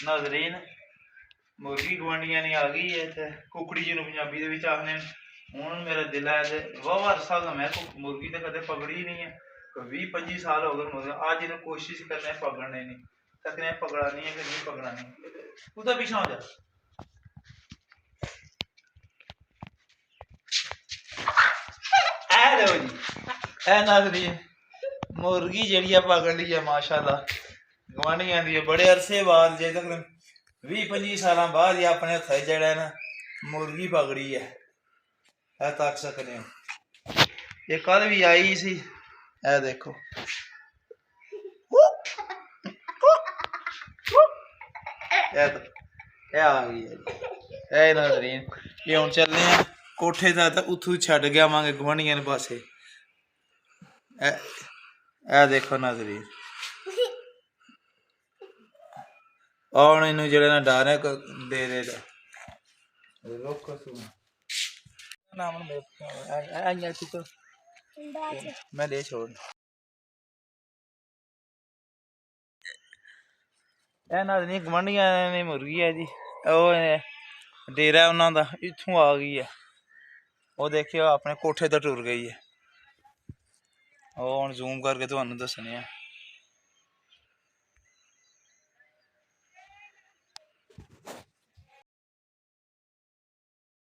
नाज़रीन मुर्गी गवांढियां ने आ गई है ते कुकड़ी जिन्हों पंजाबी दे विच आखने हुण मेरा दिल है ते वाह अरसा दा मैं मुर्गी तो कदे पकड़ी नहीं है 20-25 साल हो गए मुर्गा अज इन्हें कोशिश करने पकड़ने नहीं तकने पकड़ा नहीं है कि नहीं पकड़ा नहीं कुदा पीछे हो जा ए लो जी ए नाज़रीन मुर्गी जेहड़ी पकड़ ली है माशाअल्लाह गवांढियां दी बड़े अरसे बाद जे तक 20-25 साल बाद ही अपने हथ जड़ा ना मुर्गी पकड़ी है तक सकने ये कल भी आई सी ए देखो आ गई है ए नाज़रीन ये हुण चलने कोठे दा ते उथों छड्ड के आवांगे गवांढियां दे पासे ए देखो नाज़रीन और इन्हू जड़े ना डर है दे देगा मैं ले छोड़ नहीं गवांढियां ने मुर्गी है जी डेरा उन्होंने इत्थों आ गई है वो देखियो अपने कोठे तो टुर गई है और जूम करके तुहानू दसने